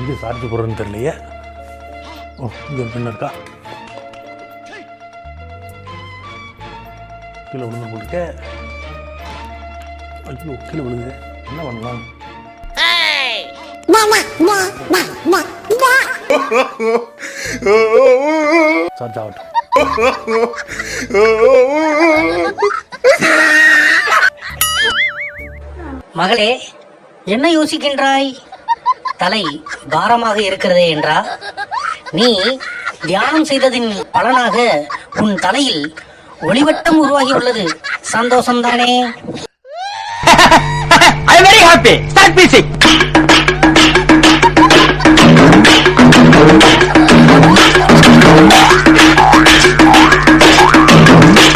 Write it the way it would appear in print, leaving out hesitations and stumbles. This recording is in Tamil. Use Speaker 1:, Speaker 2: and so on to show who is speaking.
Speaker 1: எங்கே சார்ஜ் போடுறதுன்னு தெரியலையே. ஓ, இங்கே ஒரு பெண்ணு இருக்கா. கீழே விழுந்து போட்டுக்க. ஐயோ, கீழே விழுது. என்ன பண்ணலாம்? சார்ஜ் ஆகட்டும்.
Speaker 2: மகளே, என்ன யோசிக்கின்றாய்? தலை பாரமாக இருக்கிறதே என்றா? நீ தியானம் செய்ததின் பலனாக உன் தலையில் ஒளிவட்டம் உருவாகி உள்ளது. சந்தோஷம்தானே?
Speaker 3: I am very happy. Start music.